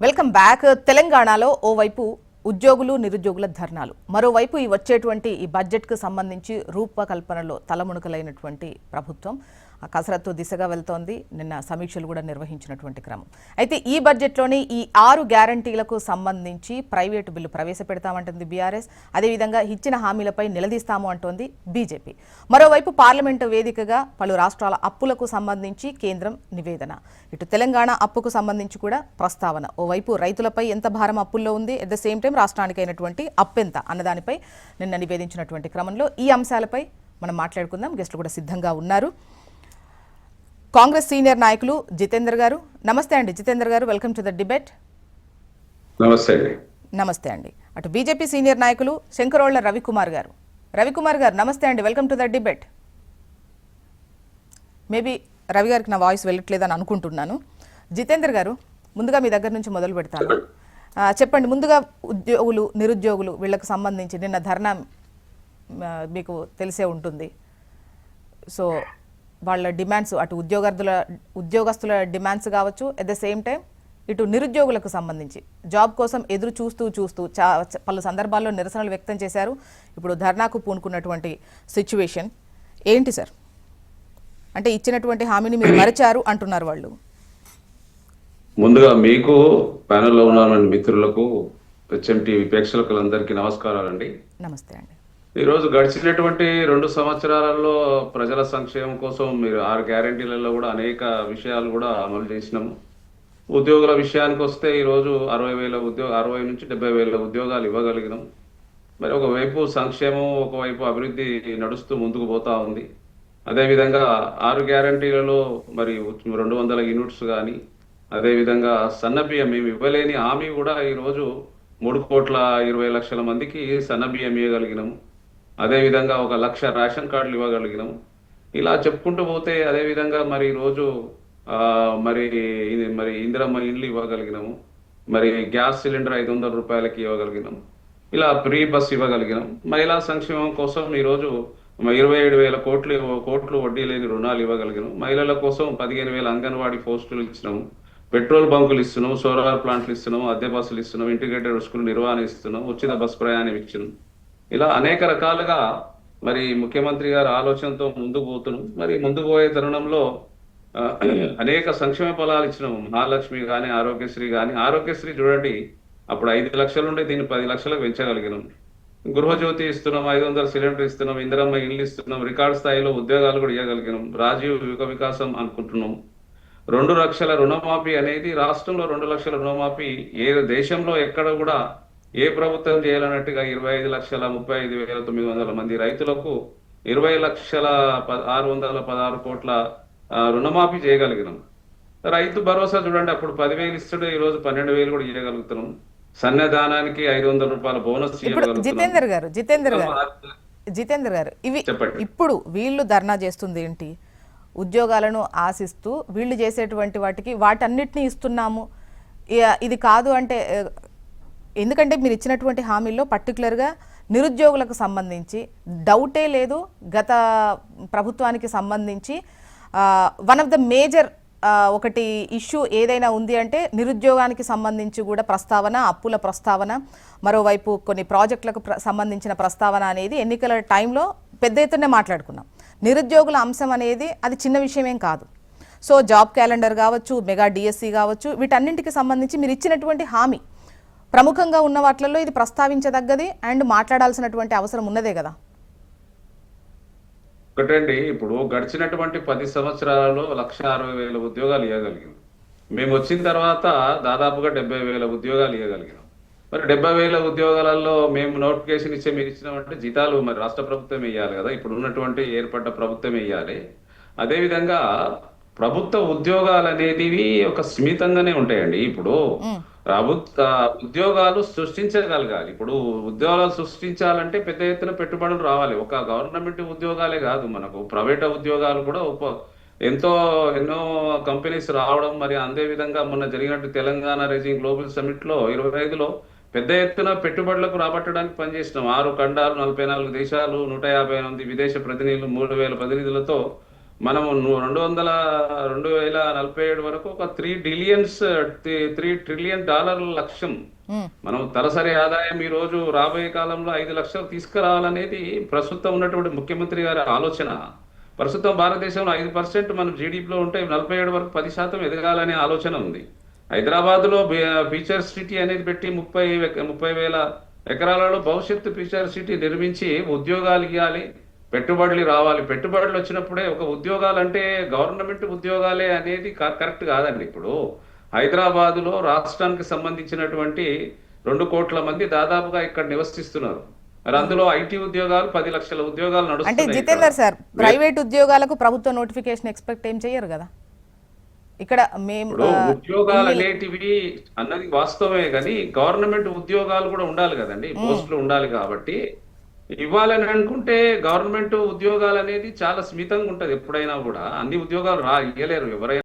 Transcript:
Welcome back. తెలంగాణలో ఓవైపు ఉద్యోగులు నిరుద్యోగుల ధర్నాలు, మరోవైపు ఈ వచ్చేటువంటి ఈ బడ్జెట్కు సంబంధించి రూపకల్పనలో తలమునకలైనటువంటి ప్రభుత్వం ఆ కసరత్తు దిశగా వెళ్తోంది. నిన్న సమీక్షలు కూడా నిర్వహించినటువంటి క్రమం. అయితే ఈ బడ్జెట్లోని ఈ 6 గ్యారంటీలకు సంబంధించి ప్రైవేటు బిల్లు ప్రవేశపెడతామంటుంది బీఆర్ఎస్. అదేవిధంగా ఇచ్చిన హామీలపై నిలదీస్తాము అంటోంది బీజేపీ. మరోవైపు పార్లమెంటు వేదికగా పలు రాష్ట్రాల అప్పులకు సంబంధించి కేంద్రం నివేదన, ఇటు తెలంగాణ అప్పుకు సంబంధించి కూడా ప్రస్తావన. ఓవైపు రైతులపై ఎంత భారం అప్పుల్లో ఉంది, ఎట్ ద సేమ్ టైం రాష్ట్రానికి అయినటువంటి అప్పెంత అన్నదానిపై నిన్న నివేదించినటువంటి క్రమంలో ఈ అంశాలపై మనం మాట్లాడుకుందాం. గెస్టులు కూడా సిద్ధంగా ఉన్నారు. కాంగ్రెస్ సీనియర్ నాయకులు జితేందర్ గారు, నమస్తే అండి. జితేందర్ గారు, వెల్కమ్ టు ద డిబేట్. నమస్తే. నమస్తే అండి. అటు బీజేపీ సీనియర్ నాయకులు శంకరోళ్ల రవికుమార్ గారు, రవికుమార్ గారు నమస్తే అండి, welcome to the debate. Maybe Ravi గారికి నా వాయిస్ వెళ్ళట్లేదని అనుకుంటున్నాను. జితేందర్ గారు, ముందుగా మీ దగ్గర నుంచి మొదలు పెడతాను. చెప్పండి, ముందుగా ఉద్యోగులు నిరుద్యోగులు వీళ్ళకు సంబంధించి నిన్న ధర్నా మీకు తెలిసే ఉంటుంది. సో వాళ్ళ డిమాండ్స్, అటు ఉద్యోగస్తుల డిమాండ్స్ కావచ్చు, ఎట్ ద సేమ్ టైం ఇటు నిరుద్యోగులకు సంబంధించి జాబ్ కోసం ఎదురు చూస్తూ పలు సందర్భాల్లో నిరసనలు వ్యక్తం చేశారు. ఇప్పుడు ధర్నాకు పూనుకున్నటువంటి సిచ్యువేషన్ ఏంటి సార్? అంటే ఇచ్చినటువంటి హామీని మీరు మరచారు అంటున్నారు వాళ్ళు. ముందుగా మీకు ప్యానెల్లో ఉన్న మిత్రులకు, హెచ్ఎంటీవీ ప్రేక్షకులందరికీ నమస్కారాలండి. నమస్తే అండి. ఈరోజు గడిచినటువంటి 2 సంవత్సరాలలో ప్రజల సంక్షేమం కోసం మీరు 6 గ్యారంటీలలో కూడా అనేక విషయాలు కూడా అమలు చేసినాము. ఉద్యోగుల విషయానికి వస్తే ఈరోజు 60 నుంచి 70,000 ఉద్యోగాలు ఇవ్వగలిగినాం. మరి ఒకవైపు సంక్షేమం, ఒకవైపు అభివృద్ధి నడుస్తూ ముందుకు పోతా ఉంది. అదేవిధంగా 6 గ్యారంటీలలో మరి 200 యూనిట్స్ కానీ, అదేవిధంగా సన్నబియ్యం మేము ఇవ్వలేని హామీ కూడా ఈరోజు 3,20,00,000 మందికి సన్నబియ్యం ఇవ్వగలిగినాము. అదేవిధంగా 1,00,000 రేషన్ కార్డులు ఇవ్వగలిగినాము. ఇలా చెప్పుకుంటూ పోతే అదేవిధంగా మరి ఈరోజు మరి ఇందిరమ్మ ఇండ్లు ఇవ్వగలిగినాము. మరి గ్యాస్ సిలిండర్ 500 రూపాయలకి ఇవ్వగలిగినాము. ఇలా ఫ్రీ బస్ ఇవ్వగలిగినాం. మహిళా సంక్షేమం కోసం ఈరోజు 27,000 కోట్లు వడ్డీ లేని రుణాలు ఇవ్వగలిగినాం. మహిళల కోసం 15,000 అంగన్వాడీ పోస్టులు ఇచ్చినాము. పెట్రోల్ బంకులు ఇస్తున్నాం, సోలార్ ప్లాంట్లు ఇస్తున్నాం, అద్దె బస్సులు ఇస్తున్నాం, ఇంటిగ్రేటెడ్ స్కూల్ నిర్వహణ ఇస్తున్నాం, ఉచిత బస్ ప్రయాణం ఇచ్చినాం. ఇలా అనేక రకాలుగా మరి ముఖ్యమంత్రి గారి ఆలోచనతో ముందుకు పోతున్నాం. మరి ముందుకు పోయే తరుణంలో అనేక సంక్షేమ ఫలాలు ఇచ్చినాం. మహాలక్ష్మి కానీ, ఆరోగ్యశ్రీ కానీ. ఆరోగ్యశ్రీ చూడండి, అప్పుడు 5 లక్షలు ఉండే దీన్ని 10 లక్షలకు పెంచగలిగినాం. గృహజ్యోతి ఇస్తున్నాం, 500 సిలిండర్ ఇస్తున్నాం, ఇందిరమ్మ ఇల్లు ఇస్తున్నాం, రికార్డు స్థాయిలో ఉద్యోగాలు కూడా ఇవ్వగలిగినాం. రాజీవ్ యుగ వికాసం అనుకుంటున్నాం. 2 లక్షల రుణమాఫీ అనేది రాష్ట్రంలో 2 లక్షల రుణమాఫీ ఏ దేశంలో ఎక్కడ కూడా ఏ ప్రభుత్వం చేయాలన్నట్టుగా 25,35,900 మంది రైతులకు 20,616 కోట్ల రుణమాఫీ చేయగలిగినాం. రైతు భరోసా చూడండి, అప్పుడు 10,000 ఇస్తుండే ఈరోజు 12,000 కూడా ఇవ్వగలుగుతున్నాం. సన్నదానానికి 500 రూపాయల బోనస్ ఇవ్వగలుగుతున్నాం. జితేందర్ గారు, ఇవి ఇప్పుడు వీళ్ళు ధర్నా చేస్తుంది ఏంటి? ఉద్యోగాలను ఆశిస్తూ వీళ్ళు చేసేటువంటి వాటన్నిటిని ఇస్తున్నాము, ఇది కాదు అంటే, ఎందుకంటే మీరు ఇచ్చినటువంటి హామీల్లో పర్టికులర్గా నిరుద్యోగులకు సంబంధించి డౌటే లేదు. గత ప్రభుత్వానికి సంబంధించి వన్ ఆఫ్ ద మేజర్ ఒకటి ఇష్యూ ఏదైనా ఉంది అంటే నిరుద్యోగానికి సంబంధించి కూడా ప్రస్తావన, అప్పుల ప్రస్తావన, మరోవైపు కొన్ని ప్రాజెక్టులకు సంబంధించిన ప్రస్తావన అనేది ఎన్నికల టైంలో పెద్ద ఎత్తునే మాట్లాడుకున్నాం. నిరుద్యోగుల అంశం అనేది అది చిన్న విషయమేం కాదు. సో జాబ్ క్యాలెండర్ కావచ్చు, మెగా డిఎస్సి కావచ్చు, వీటన్నింటికి సంబంధించి మీరు ఇచ్చినటువంటి హామీ ప్రముఖంగా ఉన్న వాటిల్లో ఇది ప్రస్తావించదగ్గది అండ్ మాట్లాడాల్సినటువంటి అవసరం ఉన్నదే కదా. ఒకటండి, ఇప్పుడు గడిచినటువంటి 10 సంవత్సరాలలో 1,60,000 ఉద్యోగాలు ఇవ్వగలిగినాం. మేము వచ్చిన తర్వాత దాదాపుగా 70,000 ఉద్యోగాలు ఇవ్వగలిగినాం. మరి 70,000 ఉద్యోగాలలో మేము నోటిఫికేషన్ ఇచ్చే మీరు ఇచ్చినామంటే జీతాలు మరి రాష్ట్ర ప్రభుత్వం ఇవ్వాలి కదా, ఇప్పుడు ఉన్నటువంటి ఏర్పడ్డ ప్రభుత్వం ఇవ్వాలి. అదేవిధంగా ప్రభుత్వ ఉద్యోగాలు అనేది ఒక సీమితంగానే ఉంటాయండి. ఇప్పుడు ప్రభుత్వ ఉద్యోగాలు సృష్టించగలగాలి. ఇప్పుడు ఉద్యోగాలు సృష్టించాలంటే పెద్ద ఎత్తున పెట్టుబడులు రావాలి. ఒక గవర్నమెంట్ ఉద్యోగాలే కాదు, మనకు ప్రైవేట్ ఉద్యోగాలు కూడా ఎన్నో కంపెనీస్ రావడం. మరి అదే విధంగా మొన్న జరిగినట్టు తెలంగాణ రైజింగ్ గ్లోబల్ సమిట్ లో 25లో పెద్ద ఎత్తున పెట్టుబడులకు రాబట్టడానికి పనిచేసినాం. 6 ఖండాలు, 44 దేశాలు, 158 విదేశ ప్రతినిధులు, 3,000 ప్రతినిధులతో మనం 2047 వరకు ఒక $3 ట్రిలియన్ లక్ష్యం. ఉమ్, మనం తలసరి ఆదాయం ఈ రోజు రాబోయే కాలంలో 5 లక్షలు తీసుకురావాలనేది ప్రస్తుతం ఉన్నటువంటి ముఖ్యమంత్రి గారి ఆలోచన. ప్రస్తుతం భారతదేశంలో 5% మనం జీడిపిలో ఉంటే 47 వరకు 10% ఎదగాలనే ఆలోచన ఉంది. హైదరాబాద్ లో ఫీచర్ సిటీ అనేది పెట్టి 30,000 ఎకరాలలో భవిష్యత్తు ఫీచర్ సిటీ నిర్మించి ఉద్యోగాలు ఇవ్వాలి, పెట్టుబడులు రావాలి. పెట్టుబడులు వచ్చినప్పుడే ఒక ఉద్యోగాలు అంటే గవర్నమెంట్ ఉద్యోగాలే అనేది కరెక్ట్ కాదండి. ఇప్పుడు హైదరాబాద్ లో రాష్ట్రానికి సంబంధించినటువంటి 2 కోట్ల మంది దాదాపుగా ఇక్కడ నివసిస్తున్నారు. మరి అందులో ఐటీ ఉద్యోగాలు 10 లక్షల ఉద్యోగాలు అంటే నడుస్తున్నాయి ఇక్కడ. జితేందర్ సార్, ప్రైవేట్ ఉద్యోగాలకు ప్రభుత్వ నోటిఫికేషన్ ఎక్స్పెక్ట్ ఏం చెయ్యరు కదా ఇక్కడ మేము ఇప్పుడు ఉద్యోగాలు అనేటివి అన్నది వాస్తవమే, కానీ గవర్నమెంట్ ఉద్యోగాలు కూడా ఉండాలి కదండి, పోస్టులు ఉండాలి. కాబట్టి ఇవ్వాలని అనుకుంటే గవర్నమెంట్ ఉద్యోగాలు అనేది చాలా స్మితంగా ఉంటది. ఎప్పుడైనా కూడా అన్ని ఉద్యోగాలు ఇవ్వలేరు ఎవరైనా.